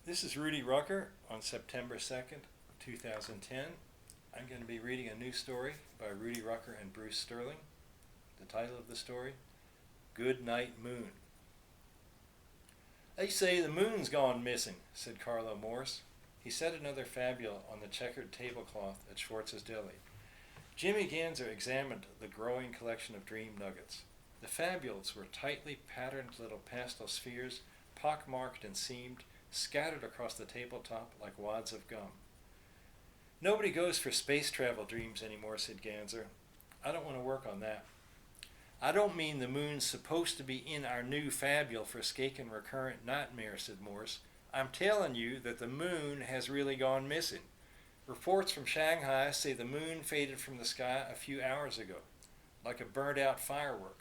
This is Rudy Rucker on September 2nd, 2010. I'm going to be reading a new story by Rudy Rucker and Bruce Sterling. The title of the story, Good Night Moon. They say the moon's gone missing, said Carlo Morse. He set another fabule on the checkered tablecloth at Schwartz's Deli. Jimmy Ganzer examined the growing collection of dream nuggets. The fabules were tightly patterned little pastel spheres, pockmarked and seamed, scattered across the tabletop like wads of gum. Nobody goes for space travel dreams anymore, said Ganzer. I don't want to work on that. I don't mean the moon's supposed to be in our new fabule for Skaken recurrent nightmare, said Morse. I'm telling you that the moon has really gone missing. Reports from Shanghai say the moon faded from the sky a few hours ago, like a burnt-out firework.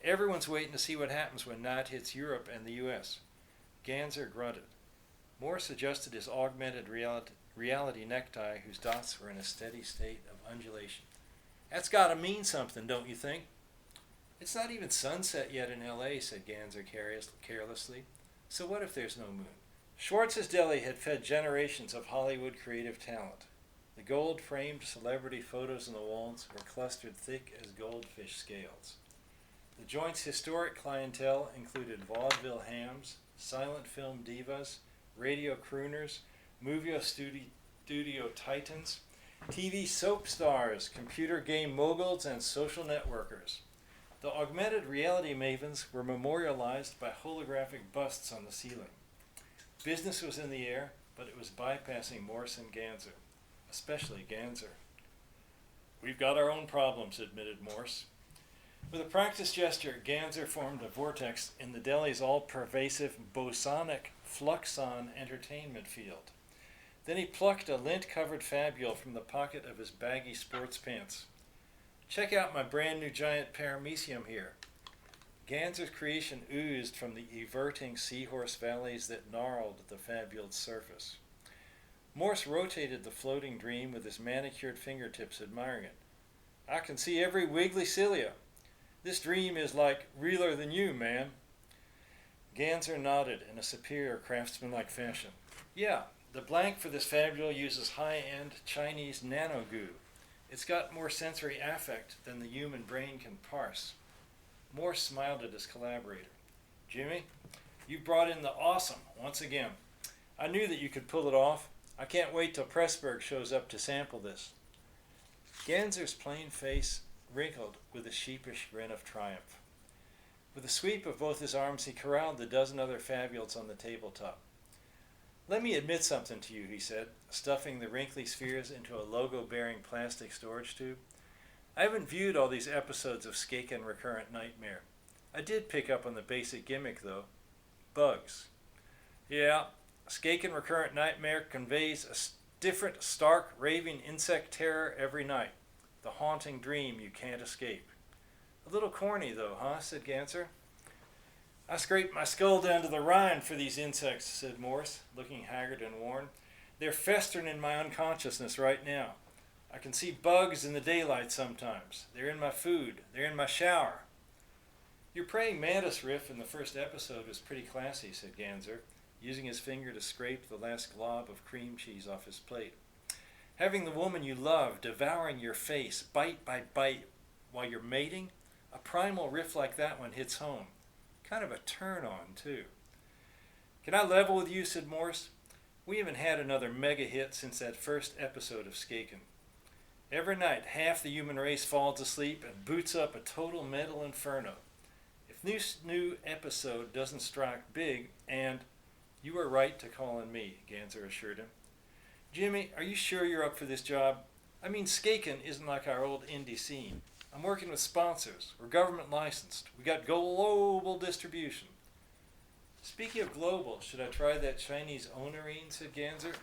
Everyone's waiting to see what happens when night hits Europe and the U.S. Ganzer grunted. Morse adjusted his augmented reality necktie, whose dots were in a steady state of undulation. That's got to mean something, don't you think? It's not even sunset yet in L.A., said Ganzer carelessly. So what if there's no moon? Schwartz's Deli had fed generations of Hollywood creative talent. The gold-framed celebrity photos on the walls were clustered thick as goldfish scales. The joint's historic clientele included vaudeville hams, silent film divas, radio crooners, movie studio titans, TV soap stars, computer game moguls, and social networkers. The augmented reality mavens were memorialized by holographic busts on the ceiling. Business was in the air, but it was bypassing Morse and Ganzer, especially Ganzer. We've got our own problems, admitted Morse. With a practiced gesture, Ganzer formed a vortex in the deli's all-pervasive bosonic fluxon entertainment field. Then he plucked a lint-covered fabule from the pocket of his baggy sports pants. Check out my brand new giant paramecium here. Ganzer's creation oozed from the everting seahorse valleys that gnarled the fabuled surface. Morse rotated the floating dream with his manicured fingertips, admiring it. I can see every wiggly cilia. This dream is like realer than you, man. Ganzer nodded in a superior craftsmanlike fashion. Yeah, the blank for this fabule uses high-end Chinese nano goo. It's got more sensory affect than the human brain can parse. Morse smiled at his collaborator. Jimmy, you brought in the awesome once again. I knew that you could pull it off. I can't wait till Pressburg shows up to sample this. Ganzer's plain face wrinkled with a sheepish grin of triumph. With a sweep of both his arms, he corralled the dozen other fabules on the tabletop. Let me admit something to you, he said, stuffing the wrinkly spheres into a logo-bearing plastic storage tube. I haven't viewed all these episodes of Skaken Recurrent Nightmare. I did pick up on the basic gimmick, though. Bugs. Yeah, Skaken Recurrent Nightmare conveys a different, stark, raving insect terror every night. The haunting dream you can't escape. A little corny, though, huh? Said Ganzer. I scraped my skull down to the rind for these insects, said Morse, looking haggard and worn. They're festering in my unconsciousness right now. I can see bugs in the daylight sometimes. They're in my food. They're in my shower. Your praying mantis riff in the first episode was pretty classy, said Ganzer, using his finger to scrape the last glob of cream cheese off his plate. Having the woman you love devouring your face bite by bite while you're mating, a primal riff like that one hits home. Kind of a turn-on, too. Can I level with you, said Morse. We haven't had another mega hit since that first episode of Skaken. Every night, half the human race falls asleep and boots up a total mental inferno. If this new episode doesn't strike big, and you are right to call on me, Ganzer assured him. Jimmy, are you sure you're up for this job? I mean, Skaken isn't like our old indie scene. I'm working with sponsors. We're government licensed. We got global distribution. Speaking of global, should I try that Chinese onerine, said Ganzer.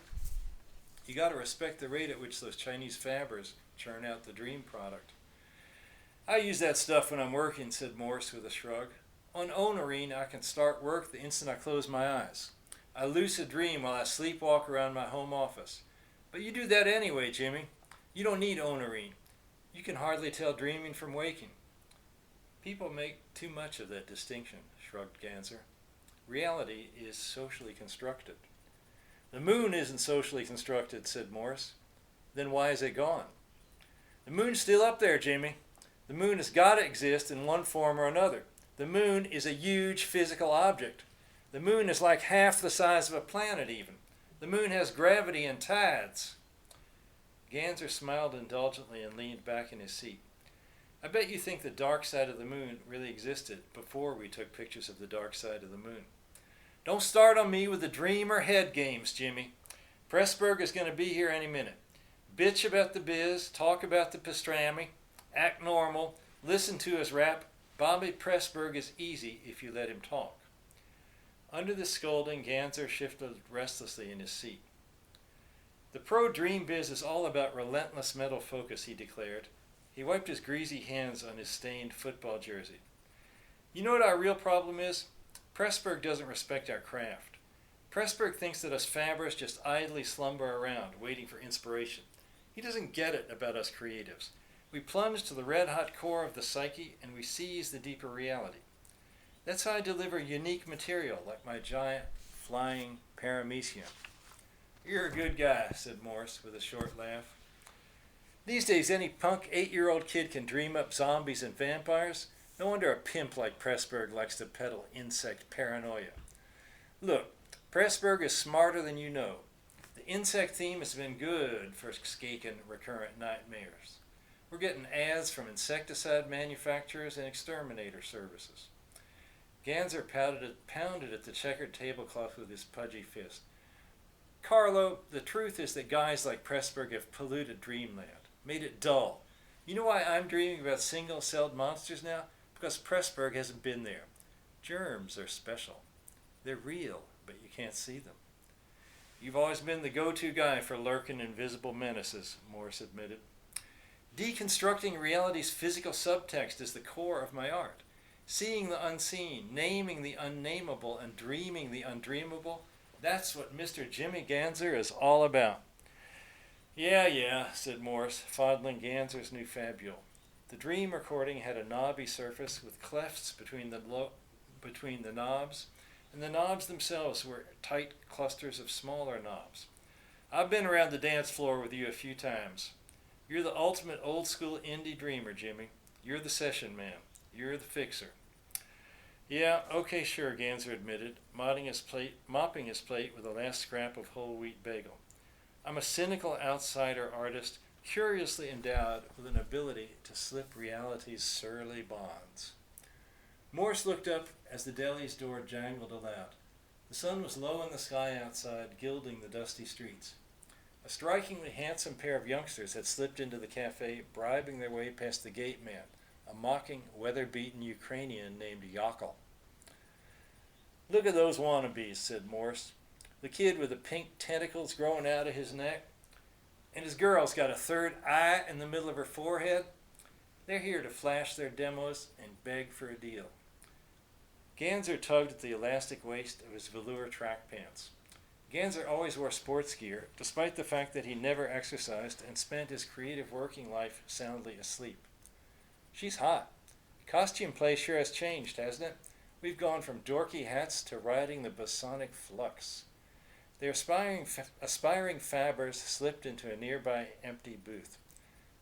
You got to respect the rate at which those Chinese fabbers churn out the dream product. I use that stuff when I'm working, said Morse with a shrug. On onerine, I can start work the instant I close my eyes. I lucid dream while I sleepwalk around my home office. But you do that anyway, Jimmy. You don't need onerine. You can hardly tell dreaming from waking. People make too much of that distinction, shrugged Ganzer. Reality is socially constructed. The moon isn't socially constructed, said Morse. Then why is it gone? The moon's still up there, Jimmy. The moon has got to exist in one form or another. The moon is a huge physical object. The moon is like half the size of a planet even. The moon has gravity and tides. Ganser smiled indulgently and leaned back in his seat. I bet you think the dark side of the moon really existed before we took pictures of the dark side of the moon. Don't start on me with the dream or head games, Jimmy. Pressburg is going to be here any minute. Bitch about the biz, talk about the pastrami, act normal, listen to us rap. Bobby Pressburg is easy if you let him talk. Under the scolding, Ganser shifted restlessly in his seat. The pro dream biz is all about relentless mental focus, he declared. He wiped his greasy hands on his stained football jersey. You know what our real problem is? Pressburg doesn't respect our craft. Pressburg thinks that us fabbers just idly slumber around, waiting for inspiration. He doesn't get it about us creatives. We plunge to the red-hot core of the psyche and we seize the deeper reality. That's how I deliver unique material, like my giant flying paramecium. You're a good guy, said Morse with a short laugh. These days, any punk 8-year-old kid can dream up zombies and vampires. No wonder a pimp like Pressburg likes to peddle insect paranoia. Look, Pressburg is smarter than you know. The insect theme has been good for scaking recurrent nightmares. We're getting ads from insecticide manufacturers and exterminator services. Ganser pounded at the checkered tablecloth with his pudgy fist. Carlo, the truth is that guys like Pressburg have polluted dreamland, made it dull. You know why I'm dreaming about single-celled monsters now? Because Pressburg hasn't been there. Germs are special. They're real, but you can't see them. You've always been the go-to guy for lurking invisible menaces, Morse admitted. Deconstructing reality's physical subtext is the core of my art. Seeing the unseen, naming the unnameable, and dreaming the undreamable, that's what Mr. Jimmy Ganser is all about. Yeah, said Morse, fondling Ganser's new fabule. The dream recording had a knobby surface with clefts between the knobs, and the knobs themselves were tight clusters of smaller knobs. I've been around the dance floor with you a few times. You're the ultimate old-school indie dreamer, Jimmy. You're the session man. You're the fixer. Yeah, okay, sure, Ganser admitted, mopping his plate with the last scrap of whole wheat bagel. I'm a cynical outsider artist, curiously endowed with an ability to slip reality's surly bonds. Morse looked up as the deli's door jangled aloud. The sun was low in the sky outside, gilding the dusty streets. A strikingly handsome pair of youngsters had slipped into the cafe, bribing their way past the gate man, a mocking, weather-beaten Ukrainian named Yakel. Look at those wannabes, said Morse. The kid with the pink tentacles growing out of his neck. And his girl's got a third eye in the middle of her forehead. They're here to flash their demos and beg for a deal. Ganser tugged at the elastic waist of his velour track pants. Ganser always wore sports gear, despite the fact that he never exercised and spent his creative working life soundly asleep. She's hot. Costume play sure has changed, hasn't it? We've gone from dorky hats to riding the bosonic flux. The aspiring fabbers slipped into a nearby empty booth.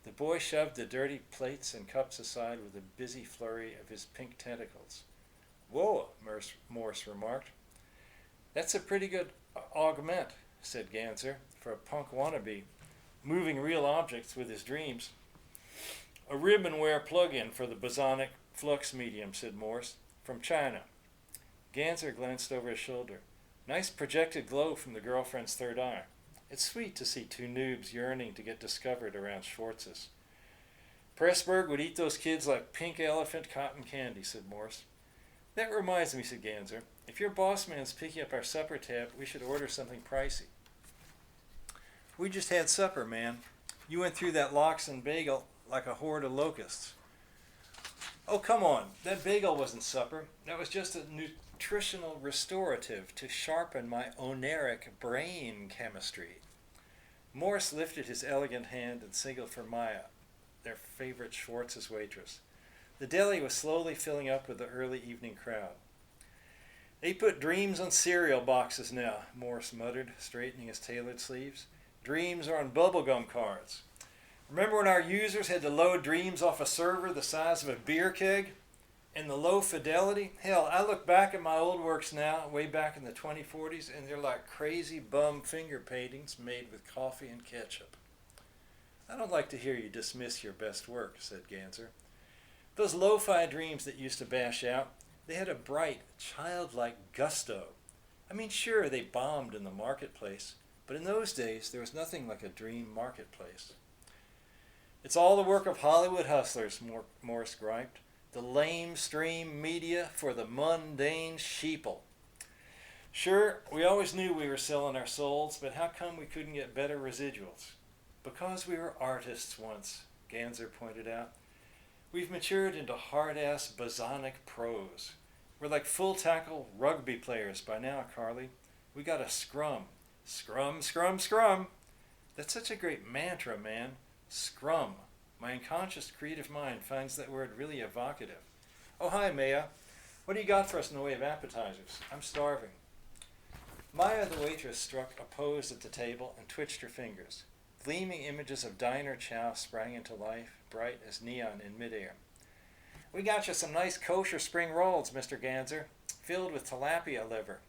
The boy shoved the dirty plates and cups aside with a busy flurry of his pink tentacles. Whoa, Morse remarked. That's a pretty good augment, said Ganser, for a punk wannabe, moving real objects with his dreams. A ribbon-wear plug-in for the bosonic flux medium, said Morse, from China. Ganser glanced over his shoulder. Nice projected glow from the girlfriend's third eye. It's sweet to see two noobs yearning to get discovered around Schwartz's. Pressburg would eat those kids like pink elephant cotton candy, said Morse. That reminds me, said Ganser. If your boss man's picking up our supper tab, we should order something pricey. We just had supper, man. You went through that lox and bagel like a horde of locusts. Oh, come on. That bagel wasn't supper. That was just a nutritional restorative to sharpen my oneric brain chemistry. Morse lifted his elegant hand and signaled for Maya, their favorite Schwartz's waitress. The deli was slowly filling up with the early evening crowd. They put dreams on cereal boxes now, Morse muttered, straightening his tailored sleeves. Dreams are on bubblegum cards. Remember when our users had to load dreams off a server the size of a beer keg? And the low fidelity? Hell, I look back at my old works now, way back in the 2040s, and they're like crazy bum finger paintings made with coffee and ketchup. I don't like to hear you dismiss your best work, said Ganser. Those lo-fi dreams that used to bash out, they had a bright, childlike gusto. I mean, sure, they bombed in the marketplace, but in those days there was nothing like a dream marketplace. It's all the work of Hollywood hustlers, Morse griped. The lamestream media for the mundane sheeple. Sure, we always knew we were selling our souls, but how come we couldn't get better residuals? Because we were artists once, Ganser pointed out. We've matured into hard-ass bosonic prose. We're like full-tackle rugby players by now, Carly. We got a scrum. Scrum, scrum, scrum. That's such a great mantra, man. Scrum. My unconscious creative mind finds that word really evocative. Oh, hi, Maya. What do you got for us in the way of appetizers? I'm starving. Maya, the waitress, struck a pose at the table and twitched her fingers. Gleaming images of diner chow sprang into life, bright as neon in midair. We got you some nice kosher spring rolls, Mr. Ganser, filled with tilapia liver.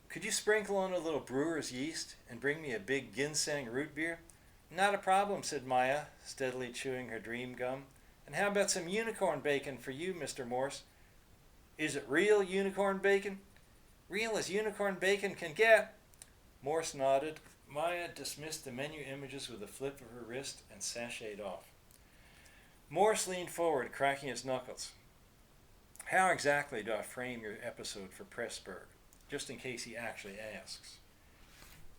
Could you sprinkle on a little brewer's yeast and bring me a big ginseng root beer? Not a problem, said Maya, steadily chewing her dream gum. And how about some unicorn bacon for you, Mr. Morse? Is it real unicorn bacon? Real as unicorn bacon can get. Morse nodded. Maya dismissed the menu images with a flip of her wrist and sashayed off. Morse leaned forward, cracking his knuckles. How exactly do I frame your episode for Pressburg, just in case he actually asks?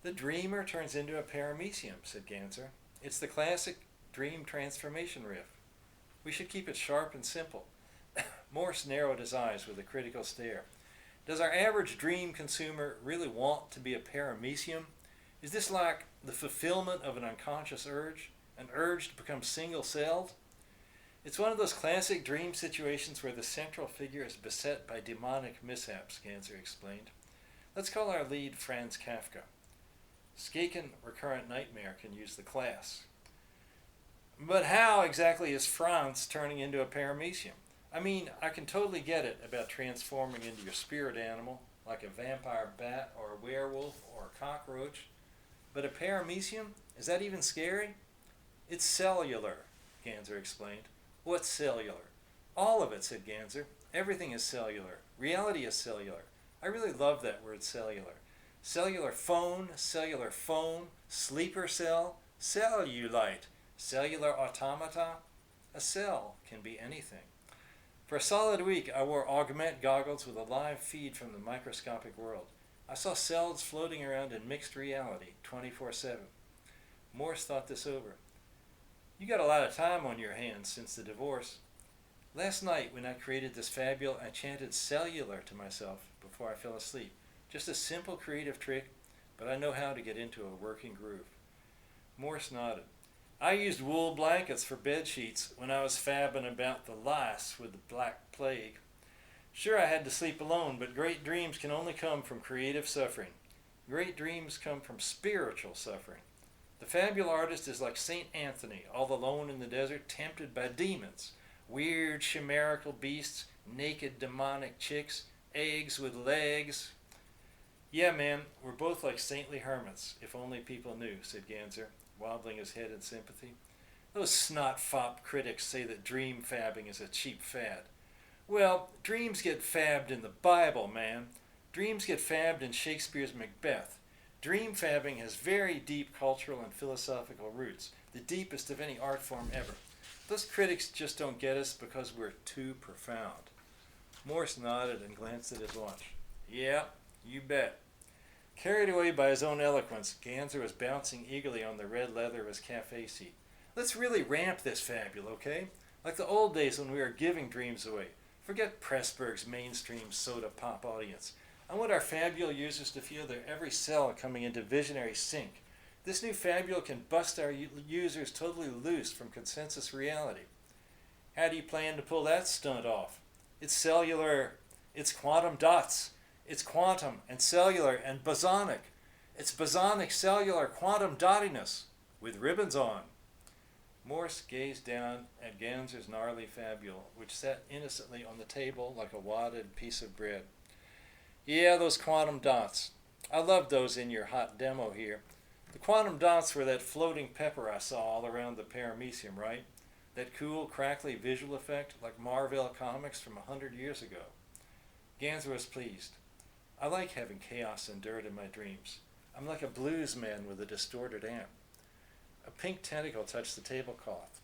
The dreamer turns into a paramecium, said Ganser. It's the classic dream transformation riff. We should keep it sharp and simple. Morse narrowed his eyes with a critical stare. Does our average dream consumer really want to be a paramecium? Is this like the fulfillment of an unconscious urge? An urge to become single-celled? It's one of those classic dream situations where the central figure is beset by demonic mishaps, Ganser explained. Let's call our lead Franz Kafka. Skaken Recurrent Nightmare can use the class. But how exactly is Franz turning into a paramecium? I mean, I can totally get it about transforming into your spirit animal, like a vampire bat or a werewolf or a cockroach. But a paramecium? Is that even scary? It's cellular, Ganser explained. What's cellular? All of it, said Ganser. Everything is cellular. Reality is cellular. I really love that word cellular. Cellular phone, sleeper cell, cellulite, cellular automata. A cell can be anything. For a solid week, I wore augment goggles with a live feed from the microscopic world. I saw cells floating around in mixed reality, 24/7. Morse thought this over. You got a lot of time on your hands since the divorce. Last night, when I created this fabule, I chanted cellular to myself before I fell asleep. Just a simple creative trick, but I know how to get into a working groove. Morse nodded. I used wool blankets for bed sheets when I was fabbing about the lice with the Black Plague. Sure, I had to sleep alone, but great dreams can only come from creative suffering. Great dreams come from spiritual suffering. The fabulous artist is like St. Anthony, all alone in the desert, tempted by demons. Weird, chimerical beasts, naked, demonic chicks, eggs with legs. Yeah, man, we're both like saintly hermits, if only people knew, said Ganser, wobbling his head in sympathy. Those snot-fop critics say that dream fabbing is a cheap fad. Well, dreams get fabbed in the Bible, man. Dreams get fabbed in Shakespeare's Macbeth. Dream fabbing has very deep cultural and philosophical roots, the deepest of any art form ever. Those critics just don't get us because we're too profound. Morse nodded and glanced at his watch. Yeah, you bet. Carried away by his own eloquence, Ganser was bouncing eagerly on the red leather of his cafe seat. Let's really ramp this fabule, okay? Like the old days when we were giving dreams away. Forget Pressburg's mainstream soda pop audience. I want our fabule users to feel their every cell coming into visionary sync. This new fabule can bust our users totally loose from consensus reality. How do you plan to pull that stunt off? It's cellular. It's quantum dots. It's quantum and cellular and bosonic. It's bosonic cellular quantum dottiness with ribbons on. Morse gazed down at Ganser's gnarly fabule, which sat innocently on the table like a wadded piece of bread. Yeah, those quantum dots. I loved those in your hot demo here. The quantum dots were that floating pepper I saw all around the paramecium, right? That cool, crackly visual effect like Marvel comics from 100 years ago. Ganser was pleased. I like having chaos and dirt in my dreams. I'm like a blues man with a distorted amp. A pink tentacle touched the tablecloth.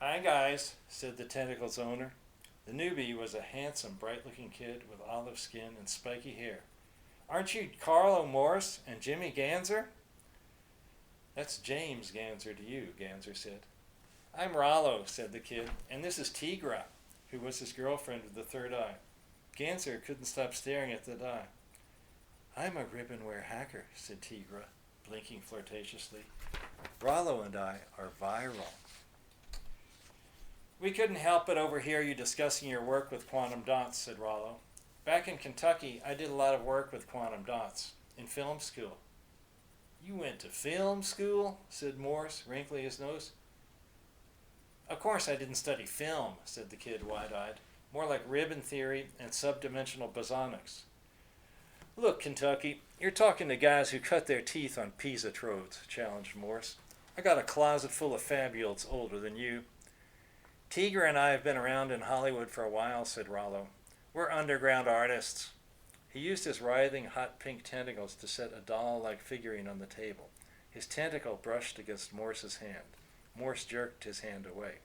Hi guys, said the tentacle's owner. The newbie was a handsome, bright-looking kid with olive skin and spiky hair. Aren't you Carlo Morse and Jimmy Ganser? That's James Ganser to you, Ganser said. I'm Rollo, said the kid, and this is Tigra, who was his girlfriend with the third eye. Ganser couldn't stop staring at the eye. I'm a ribbonware hacker, said Tigra, blinking flirtatiously. Rollo and I are viral. We couldn't help but overhear you discussing your work with quantum dots, said Rollo. Back in Kentucky, I did a lot of work with quantum dots, in film school. You went to film school? Said Morse, wrinkling his nose. Of course I didn't study film, said the kid wide-eyed. More like ribbon theory and subdimensional bosonics. Look, Kentucky, you're talking to guys who cut their teeth on piezotrodes, challenged Morse. I got a closet full of fabules older than you. Tigra and I have been around in Hollywood for a while, said Rollo. We're underground artists. He used his writhing hot pink tentacles to set a doll-like figurine on the table. His tentacle brushed against Morse's hand. Morse jerked his hand away.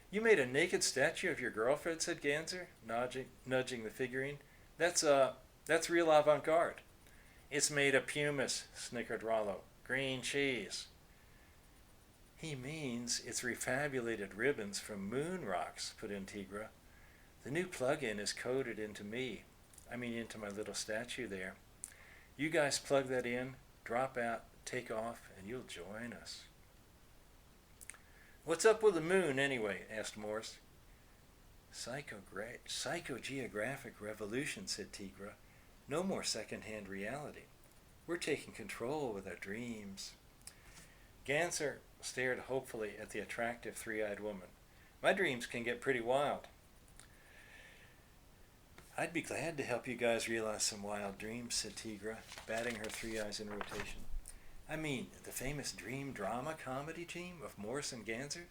You made a naked statue of your girlfriend, said Ganser, nudging the figurine. That's real avant-garde. It's made of pumice, snickered Rollo. Green cheese. He means it's refabulated ribbons from moon rocks, put in Tigra. The new plug-in is coded into my little statue there. You guys plug that in, drop out, take off, and you'll join us. What's up with the moon, anyway? Asked Morse. Psychogeographic revolution, said Tigra. No more second-hand reality. We're taking control with our dreams. Ganser stared hopefully at the attractive three-eyed woman. My dreams can get pretty wild. I'd be glad to help you guys realize some wild dreams, said Tigra, batting her three eyes in rotation. I mean, the famous dream drama comedy team of Morse and Ganser?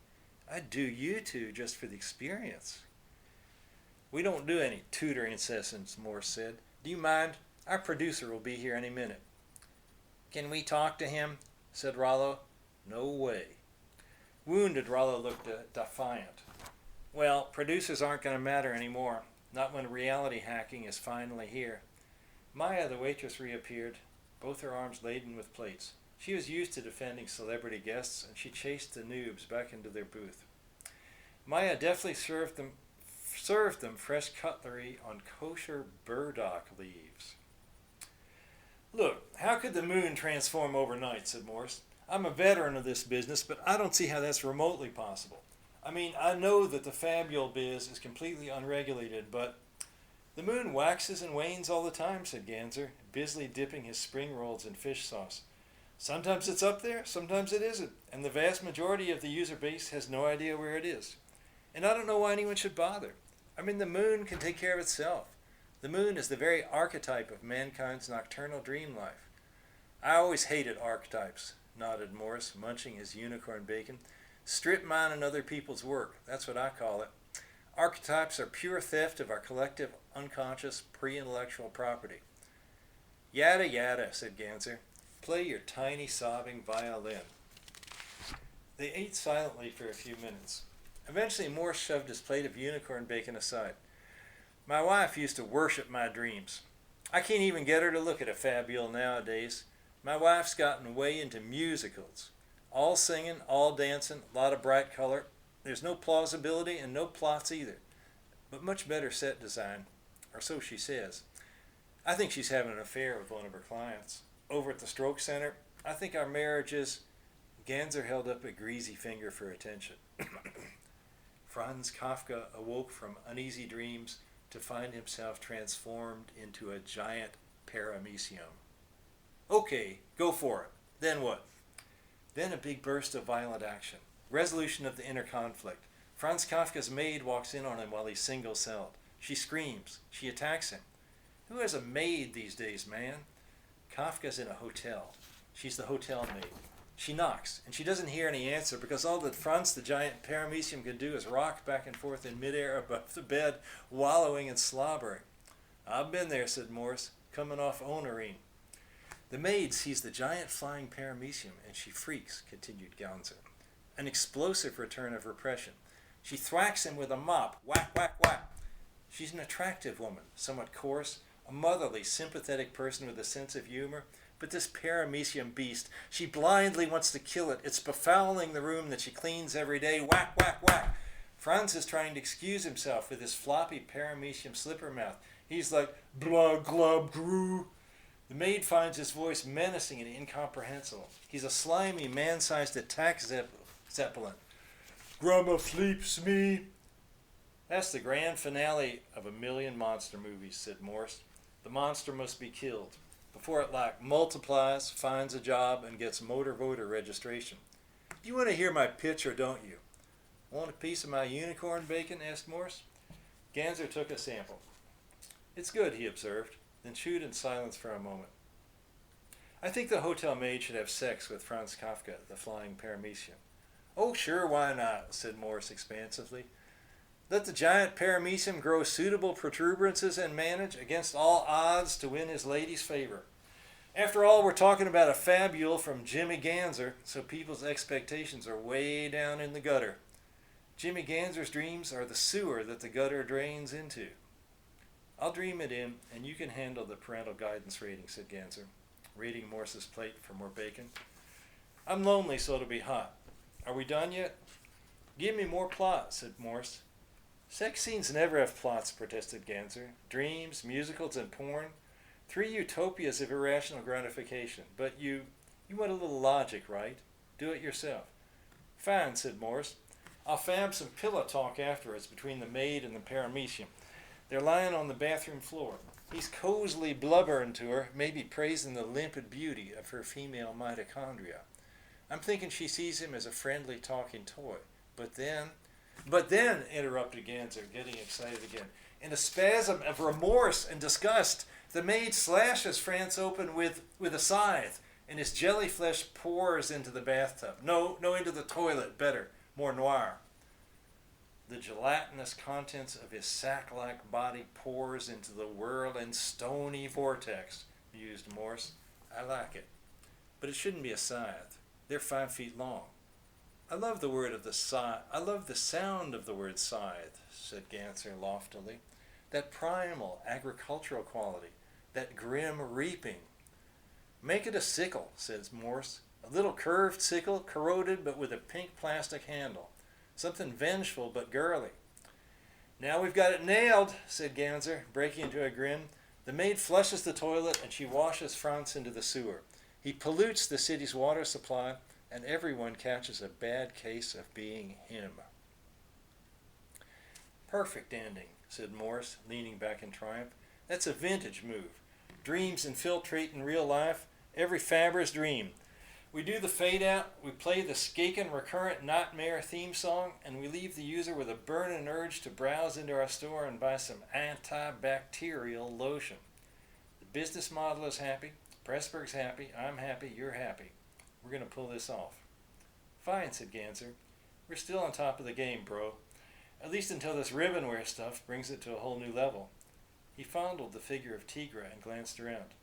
I'd do you two just for the experience. We don't do any tutoring sessions, Morse said. Do you mind? Our producer will be here any minute. Can we talk to him? Said Rollo. No way. Wounded, Rollo looked defiant. Well, producers aren't going to matter anymore. Not when reality hacking is finally here. Maya, the waitress, reappeared, both her arms laden with plates. She was used to defending celebrity guests, and she chased the noobs back into their booth. Maya deftly served them fresh cutlery on kosher burdock leaves. Look, how could the moon transform overnight, said Morse. I'm a veteran of this business, but I don't see how that's remotely possible. I mean, I know that the fabule biz is completely unregulated, but the moon waxes and wanes all the time, said Ganser, busily dipping his spring rolls in fish sauce. Sometimes it's up there, sometimes it isn't, and the vast majority of the user base has no idea where it is. And I don't know why anyone should bother. I mean, the moon can take care of itself. The moon is the very archetype of mankind's nocturnal dream life. I always hated archetypes, nodded Morse, munching his unicorn bacon. Strip mine and other people's work, that's what I call it. Archetypes are pure theft of our collective, unconscious, pre-intellectual property. Yada yada, said Ganser. Play your tiny, sobbing violin. They ate silently for a few minutes. Eventually, Morse shoved his plate of unicorn bacon aside. My wife used to worship my dreams. I can't even get her to look at a fabule nowadays. My wife's gotten way into musicals. All singing, all dancing, a lot of bright color. There's no plausibility and no plots either. But much better set design, or so she says. I think she's having an affair with one of her clients. Over at the stroke center, I think our marriage is... Ganser held up a greasy finger for attention. Franz Kafka awoke from uneasy dreams to find himself transformed into a giant paramecium. Okay, go for it. Then what? Then a big burst of violent action. Resolution of the inner conflict. Franz Kafka's maid walks in on him while he's single-celled. She screams. She attacks him. Who has a maid these days, man? Kafka's in a hotel. She's the hotel maid. She knocks, and she doesn't hear any answer because all that Franz the giant paramecium can do is rock back and forth in midair above the bed, wallowing and slobbering. I've been there, said Morse, coming off Onorine. The maid sees the giant flying paramecium, and she freaks, continued Ganser. An explosive return of repression. She thwacks him with a mop. Whack, whack, whack. She's an attractive woman, somewhat coarse, a motherly, sympathetic person with a sense of humor. But this paramecium beast, she blindly wants to kill it. It's befouling the room that she cleans every day. Whack, whack, whack. Franz is trying to excuse himself with his floppy paramecium slipper mouth. He's like, blah, glub, groo. The maid finds his voice menacing and incomprehensible. He's a slimy, man-sized attack zeppelin. Grandma sleeps me. That's the grand finale of a million monster movies, said Morse. The monster must be killed before it multiplies, finds a job, and gets motor voter registration. You want to hear my pitch or don't you? Want a piece of my unicorn bacon? Asked Morse. Ganser took a sample. It's good, he observed, then chewed in silence for a moment. I think the hotel maid should have sex with Franz Kafka, the flying paramecium. Oh, sure, why not? Said Morse expansively. Let the giant paramecium grow suitable protuberances and manage, against all odds, to win his lady's favor. After all, we're talking about a fabule from Jimmy Ganser, so people's expectations are way down in the gutter. Jimmy Ganser's dreams are the sewer that the gutter drains into. I'll dream it in, and you can handle the parental guidance rating, said Ganser, raiding Morse's plate for more bacon. I'm lonely, so it'll be hot. Are we done yet? Give me more plot, said Morse. Sex scenes never have plots, protested Ganser. Dreams, musicals, and porn. 3 utopias of irrational gratification. But you want a little logic, right? Do it yourself. Fine, said Morse. I'll fab some pillow talk afterwards between the maid and the paramecium. They're lying on the bathroom floor. He's cozily blubbering to her, maybe praising the limpid beauty of her female mitochondria. I'm thinking she sees him as a friendly talking toy. But then, interrupted Ganser, getting excited again, in a spasm of remorse and disgust, the maid slashes Franz open with a scythe, and his jellyfish pours into the bathtub. No, into the toilet, better, more noir. The gelatinous contents of his sack-like body pours into the whirling stony vortex, mused Morse. I like it. But it shouldn't be a scythe. They're 5 feet long. I love the sound of the word scythe, said Ganser loftily. That primal agricultural quality, that grim reaping. Make it a sickle, says Morse. A little curved sickle, corroded but with a pink plastic handle. Something vengeful but girly. Now we've got it nailed, said Ganser, breaking into a grin. The maid flushes the toilet and she washes Franz into the sewer. He pollutes the city's water supply, and everyone catches a bad case of being him. Perfect ending, said Morse, leaning back in triumph. That's a vintage move. Dreams infiltrate in real life. Every fabber's dream. We do the fade out, we play the skakin' recurrent nightmare theme song, and we leave the user with a burning urge to browse into our store and buy some antibacterial lotion. The business model is happy, Pressburg's happy, I'm happy, you're happy. We're going to pull this off. Fine, said Ganser. We're still on top of the game, bro. At least until this ribbonware stuff brings it to a whole new level. He fondled the figure of Tigra and glanced around.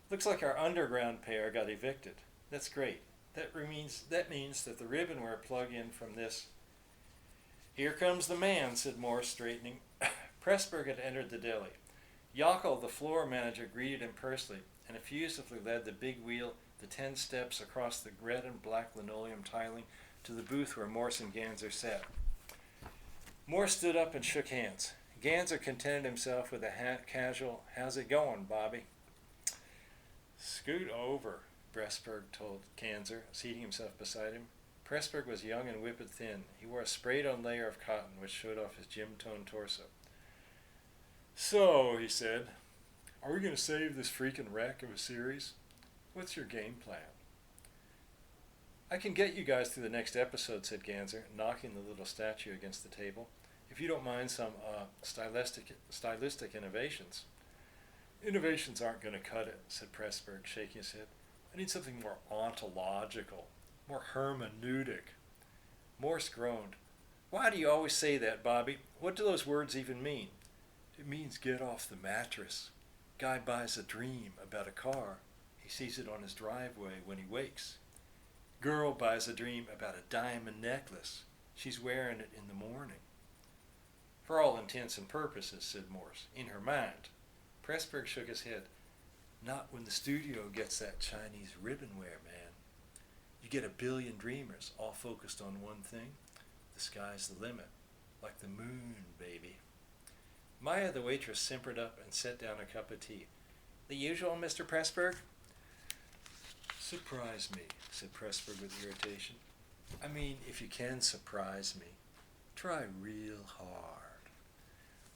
Looks like our underground pair got evicted. That's great. That means that the ribbonware plug-in from this... Here comes the man, said Morse, straightening. Pressburg had entered the deli. Yockel, the floor manager, greeted him personally and effusively led the big wheel the 10 steps across the red and black linoleum tiling to the booth where Morse and Ganser sat. Morse stood up and shook hands. Ganser contented himself with a casual, "How's it going, Bobby?" "Scoot over," Pressburg told Ganser, seating himself beside him. Pressburg was young and whipped thin. He wore a sprayed-on layer of cotton which showed off his gym-toned torso. So, he said, are we going to save this freaking wreck of a series? What's your game plan? I can get you guys through the next episode, said Ganser, knocking the little statue against the table, if you don't mind some stylistic innovations. Innovations aren't going to cut it, said Pressburg, shaking his head. I need something more ontological, more hermeneutic. Morse groaned. Why do you always say that, Bobby? What do those words even mean? It means get off the mattress. Guy buys a dream about a car. He sees it on his driveway when he wakes. Girl buys a dream about a diamond necklace. She's wearing it in the morning. For all intents and purposes, said Morse, in her mind. Pressburg shook his head. Not when the studio gets that Chinese ribbonware, man. You get a billion dreamers all focused on one thing. The sky's the limit. Like the moon, baby. Maya, the waitress, simpered up and set down a cup of tea. The usual, Mr. Pressburg? Surprise me, said Pressburg with irritation. I mean, if you can surprise me, try real hard.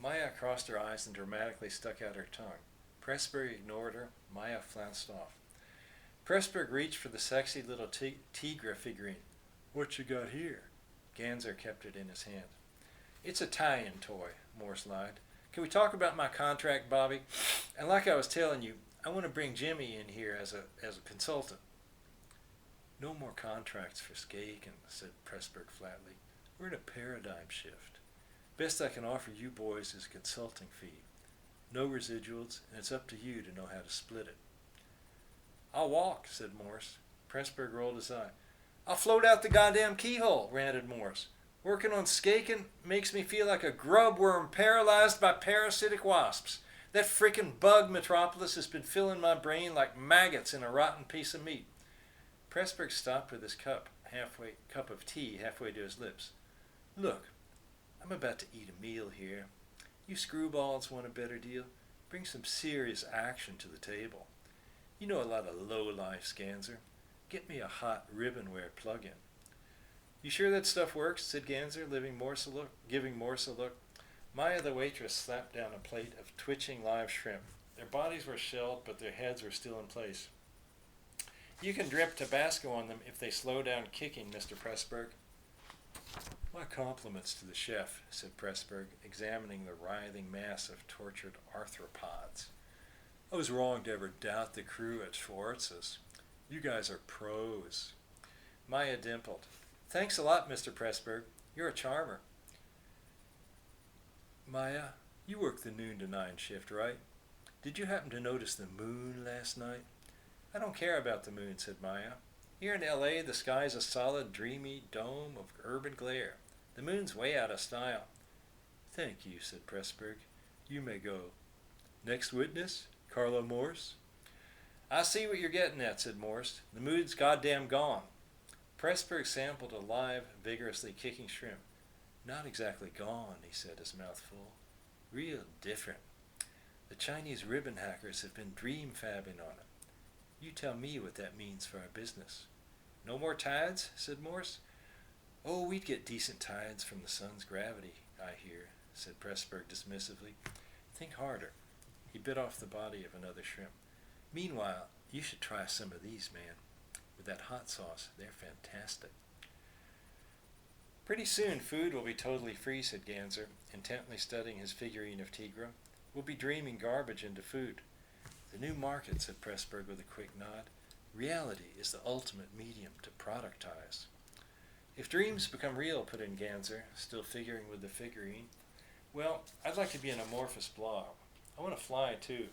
Maya crossed her eyes and dramatically stuck out her tongue. Pressburg ignored her. Maya flounced off. Pressburg reached for the sexy little tigra figurine. What you got here? Ganser kept it in his hand. It's a tie-in toy, Morse lied. Can we talk about my contract, Bobby? And like I was telling you, I want to bring Jimmy in here as a consultant. No more contracts for Skaken, said Pressburg flatly. We're in a paradigm shift. Best I can offer you boys is a consulting fee. No residuals, and it's up to you to know how to split it. I'll walk, said Morse. Pressburg rolled his eye. I'll float out the goddamn keyhole, ranted Morse. Working on Skaken makes me feel like a grub worm paralyzed by parasitic wasps. That frickin' bug metropolis has been filling my brain like maggots in a rotten piece of meat. Pressburg stopped with his cup of tea halfway to his lips. Look, I'm about to eat a meal here. You screwballs want a better deal? Bring some serious action to the table. You know a lot of low-life, Ganser. Get me a hot ribbonware plug-in. You sure that stuff works? Said Ganser, giving Morse a look. Maya, the waitress, slapped down a plate of twitching live shrimp. Their bodies were shelled, but their heads were still in place. You can drip Tabasco on them if they slow down kicking, Mr. Pressburg. My compliments to the chef, said Pressburg, examining the writhing mass of tortured arthropods. I was wrong to ever doubt the crew at Schwartz's. You guys are pros. Maya dimpled. Thanks a lot, Mr. Pressburg. You're a charmer. Maya, you worked the noon to 9 shift, right? Did you happen to notice the moon last night? I don't care about the moon, said Maya. Here in L.A., the sky's a solid, dreamy dome of urban glare. The moon's way out of style. Thank you, said Pressburg. You may go. Next witness, Carlo Morse. I see what you're getting at, said Morse. The moon's goddamn gone. Pressburg sampled a live, vigorously kicking shrimp. Not exactly gone, he said, his mouth full. Real different. The Chinese ribbon hackers have been dream fabbing on it. You tell me what that means for our business. No more tides, said Morse. Oh, we'd get decent tides from the sun's gravity, I hear, said Pressburg dismissively. Think harder. He bit off the body of another shrimp. Meanwhile, you should try some of these, man. With that hot sauce, they're fantastic. Pretty soon food will be totally free, said Ganser, intently studying his figurine of Tigra. We'll be dreaming garbage into food. The new market, said Pressburg with a quick nod. Reality is the ultimate medium to productize. If dreams become real, put in Ganser, still figuring with the figurine, well, I'd like to be an amorphous blob. I want to fly, too.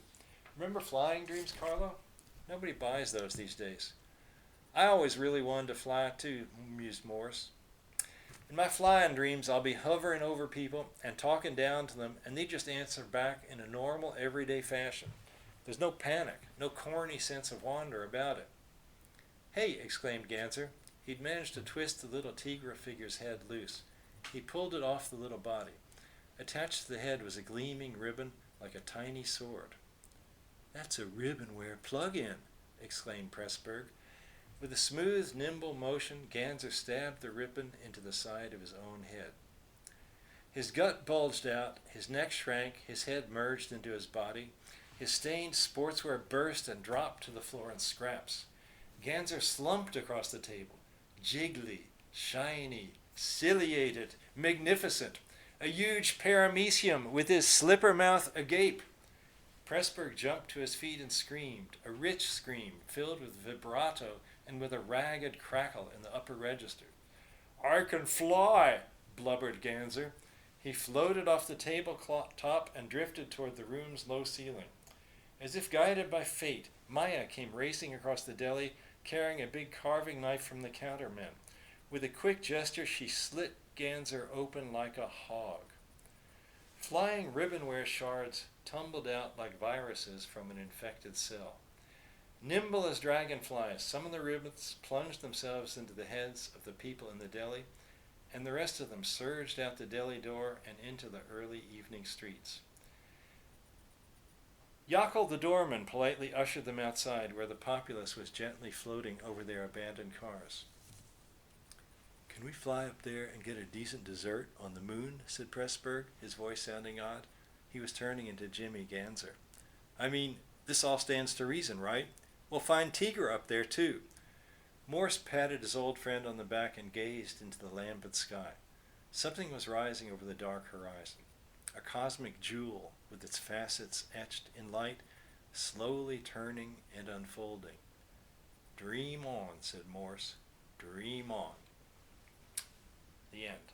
Remember flying dreams, Carlo? Nobody buys those these days. I always really wanted to fly, too, mused Morse. In my flying dreams, I'll be hovering over people and talking down to them, and they just answer back in a normal, everyday fashion. There's no panic, no corny sense of wonder about it. Hey, exclaimed Ganser. He'd managed to twist the little Tigra figure's head loose. He pulled it off the little body. Attached to the head was a gleaming ribbon like a tiny sword. That's a ribbonware plug-in, exclaimed Pressburg. With a smooth, nimble motion, Ganser stabbed the ribbon into the side of his own head. His gut bulged out, his neck shrank, his head merged into his body. His stained sportswear burst and dropped to the floor in scraps. Ganser slumped across the table, jiggly, shiny, ciliated, magnificent, a huge paramecium with his slipper mouth agape. Pressburg jumped to his feet and screamed, a rich scream filled with vibrato and with a ragged crackle in the upper register. "I can fly," blubbered Ganser. He floated off the tabletop and drifted toward the room's low ceiling. As if guided by fate, Maya came racing across the deli, carrying a big carving knife from the counterman. With a quick gesture, she slit Ganser open like a hog. Flying ribbonware shards tumbled out like viruses from an infected cell. Nimble as dragonflies, some of the ribbons plunged themselves into the heads of the people in the deli, and the rest of them surged out the deli door and into the early evening streets. Yakel the doorman politely ushered them outside, where the populace was gently floating over their abandoned cars. "Can we fly up there and get a decent dessert on the moon?" said Pressburg, his voice sounding odd. He was turning into Jimmy Ganser. "I mean, this all stands to reason, right? We'll find Tiger up there, too." Morse patted his old friend on the back and gazed into the lambent sky. Something was rising over the dark horizon. A cosmic jewel with its facets etched in light, slowly turning and unfolding. "Dream on," said Morse. "Dream on." The end.